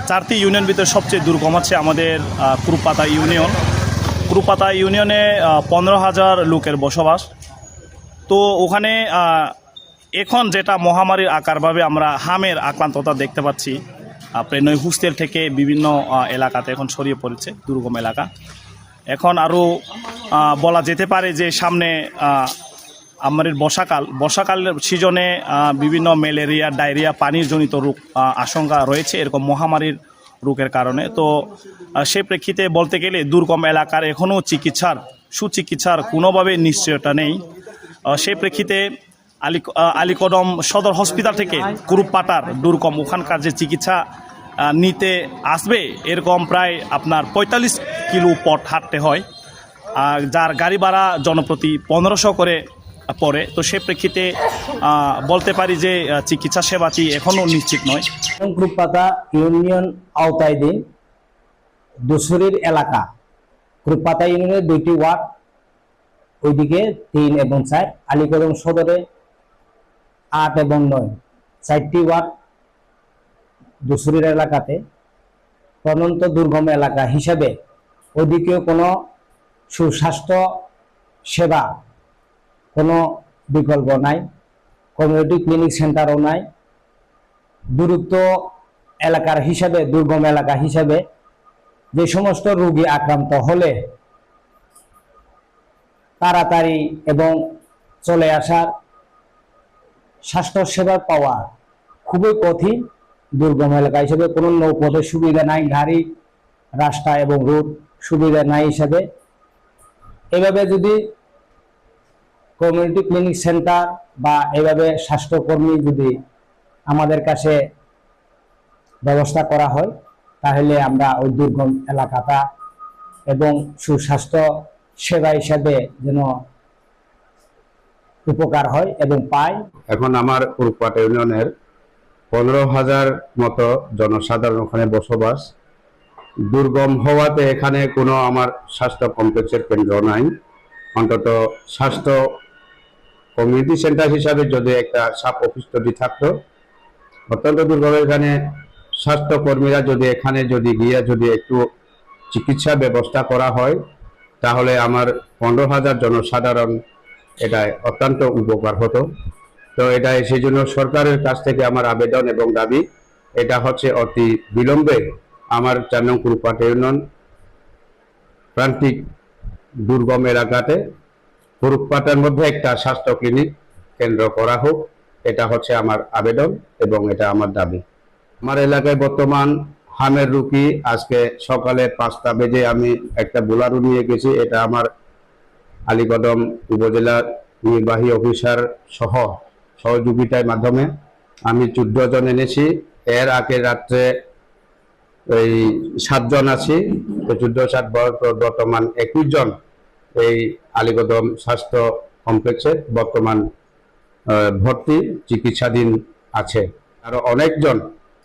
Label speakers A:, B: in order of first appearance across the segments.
A: চারটি ইউনিয়ন ভিতরে সবচেয়ে দুর্গম হচ্ছে আমাদের কুরুপাতা ইউনিয়ন। কুরুপাতা ইউনিয়নে 15,000 লোকের বসবাস। তো ওখানে এখন যেটা মহামারীর আকারভাবে আমরা হামের আক্রান্ততা দেখতে পাচ্ছি, প্রায় নৈহুস্তের থেকে বিভিন্ন এলাকাতে এখন ছড়িয়ে পড়েছে, দুর্গম এলাকা। এখন আরও বলা যেতে পারে যে সামনে আমাদের বর্ষাকালের সিজনে বিভিন্ন ম্যালেরিয়া, ডায়রিয়া, পানির জনিত রোগ আশঙ্কা রয়েছে এরকম মহামারীর রোগের কারণে। তো সে প্রেক্ষিতে বলতে গেলে দুর্গম এলাকার এখনও সুচিকিৎসার কোনোভাবে নিশ্চয়তা নেই। সেই প্রেক্ষিতে আলীকদম সদর হসপিটাল থেকে কুরুপাটার দুর্গম ওখানকার যে চিকিৎসা নিতে আসবে এরকম প্রায় আপনার 45 কিলো পথ হাঁটতে হয়, যার গাড়ি ভাড়া জনপ্রতি 1500 করে পড়ে। তো সে প্রেক্ষিতে বলতে পারি যে চিকিৎসা সেবাটি এখনও নিশ্চিত নয়।
B: কুরুপাতা ইউনিয়ন আওতাধীন দুসুরির এলাকা। কুরুপাতা ইউনিয়নের 2টি ওয়ার্ড, ওইদিকে 3 এবং 4, আলীকদম সদরে 8 এবং 9, 4টি ওয়ার্ড দুসুরির এলাকাতে প্রত্যন্ত দুর্গম এলাকা হিসাবে ওদিকেও কোনো সুস্বাস্থ্য সেবা কোনো বিকল্প নাই, কমিউনিটি ক্লিনিক সেন্টারও নাই। দূরত্ব এলাকার হিসাবে, দুর্গম এলাকা হিসাবে যে সমস্ত রোগী আক্রান্ত হলে তাড়াতাড়ি এবং চলে আসার স্বাস্থ্য সেবা পাওয়া খুবই কঠিন। দুর্গম এলাকা হিসেবে কোনো নৌপথের সুবিধা নাই, গাড়ি, রাস্তা এবং রোড সুবিধা নাই হিসাবে এভাবে যদি কমিউনিটি ক্লিনিক সেন্টার বা এভাবে স্বাস্থ্যকর্মী যদি আমাদের কাছে ব্যবস্থা করা হয় তাহলে আমরা ওই দুর্গম এলাকাটা এবং সুস্বাস্থ্য সেবা হিসাবে যেন উপকার হয় এবং পাই।
C: এখন আমার কুরুপাটা ইউনিয়নের 15,000 মতো জনসাধারণ ওখানে বসবাস। দুর্গম হওয়াতে এখানে কোনো আমার স্বাস্থ্য কমপ্লেক্সের কেন্দ্র নাই। অন্তত স্বাস্থ্য কমিউনিটি সেন্টার হিসাবে যদি একটা সাব অফিস যদি থাকতো, অত্যন্ত দুর্গম। এখানে স্বাস্থ্যকর্মীরা যদি এখানে গিয়ে একটু চিকিৎসা ব্যবস্থা করা হয় তাহলে আমার 15,000 জনসাধারণ এটা অত্যন্ত উপকার হতো। তো এটা সেই জন্য সরকারের কাছ থেকে আমার আবেদন এবং দাবি, এটা হচ্ছে অতি বিলম্বে আমার 4 নং কুরুপাটা ইউনিয়ন প্রান্তিক দুর্গম এলাকাতে কুরুপাটার মধ্যে একটা স্বাস্থ্য ক্লিনিক কেন্দ্র করা হোক। এটা হচ্ছে আমার আবেদন এবং এটা আমার দাবি। আমার এলাকায় বর্তমান হামের রুগী আজকে সকালে 5টা বেজে আমি একটা বোলারু নিয়ে গেছি। এটা আমার আলীকদম উপজেলার নির্বাহী অফিসার সহযোগিতার মাধ্যমে আমি 14 জন এনেছি। এর আগে রাত্রে এই 7 জন আছি। তো 14-7 বর্তমান 21 জন এই আলীকদম স্বাস্থ্য কমপ্লেক্সে বর্তমান ভর্তি চিকিৎসাধীন আছে। আরো অনেকজন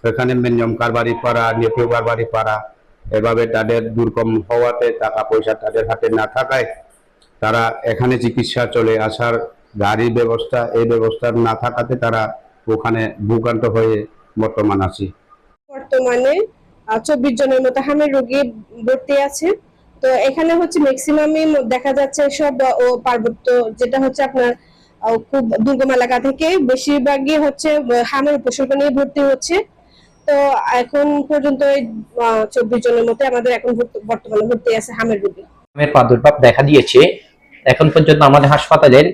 C: এখানে মিনিমাম কারবারি পাড়া, নেপিউ কারবারি পাড়া, এভাবে তাদের দুর্গম হওয়াতে টাকা পয়সা তাদের হাতে না থাকায় তারা এখানে চিকিৎসা চলে আসার গাড়ি ব্যবস্থা, এই ব্যবস্থা না থাকাতে তারা ওখানে ভোগান্ত হয়ে বর্তমান আছি।
D: বর্তমানে 24 জনের মতো হামের রোগী ভর্তি আছে। তো এখানে হচ্ছে ম্যাক্সিমামই দেখা যাচ্ছে সব ও পার্বত্য, যেটা হচ্ছে আপনার খুব দুর্গম এলাকা থেকে বেশিরভাগই হচ্ছে হামের উপসর্গ নিয়ে ভর্তি হচ্ছে। তো এখন পর্যন্ত 24 জনের মতো আমাদের এখন বর্তমানে ভর্তি আছে হামের রোগী।
E: হামের প্রাদুর্ভাব দেখা দিয়েছে। এখন পর্যন্ত আমাদের হাসপাতালের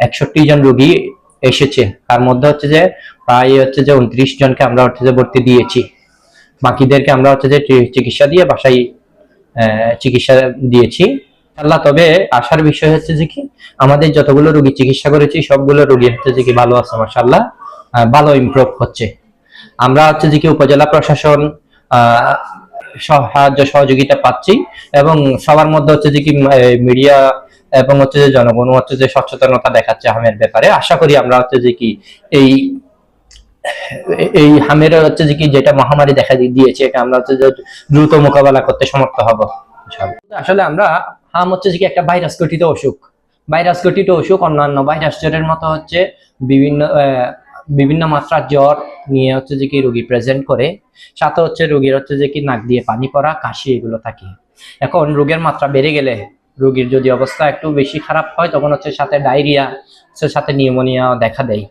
E: 61 জন রোগী এসেছে, তার মধ্যে হচ্ছে যে প্রায় 29 জনকে আমরা ভর্তি দিয়েছি। বাকিদেরকে আমরা চিকিৎসা দিয়ে বাসায় চিকিৎসা দিয়েছি আল্লাহ। তবে আসার বিষয় হচ্ছে যে কি আমাদের যতগুলো রোগী চিকিৎসা করেছি সবগুলো রোগী হচ্ছে যে কি ভালো আছে, মাশাআল্লাহ, ভালো ইমপ্রুভ হচ্ছে। আমরা হচ্ছে যে কি উপজেলা প্রশাসন সাহায্য সহযোগিতা পাচ্ছি এবং সবার মধ্যে হচ্ছে যে কি মিডিয়া এবং হচ্ছে যে জনগণ হচ্ছে যে সচেতনতা দেখাচ্ছে হামের ব্যাপারে। আশা করি আমরা হচ্ছে যে কি এই হামের হচ্ছে যে কি যেটা মহামারী দেখা দিয়েছে এটা আমরা হচ্ছে যে দ্রুত মোকাবেলা করতে সমর্থ হব। আসলে আমরা হাম হচ্ছে যে কি একটা ভাইরাস ঘটিত অসুখ, অন্যান্য ভাইরাস জ্বরের মতো হচ্ছে বিভিন্ন বিভিন্ন মাত্রার জ্বর নিয়ে হচ্ছে যে কি রোগী প্রেজেন্ট করে, সাথে হচ্ছে রোগীর হচ্ছে যে কি নাক দিয়ে পানি পড়া, কাশি এগুলো থাকে। এখন রোগের মাত্রা বেড়ে গেলে, রোগীর যদি অবস্থা একটু বেশি খারাপ হয়, তখন হচ্ছে সাথে ডায়রিয়া, সাথে নিউমোনিয়া দেখা দেয়।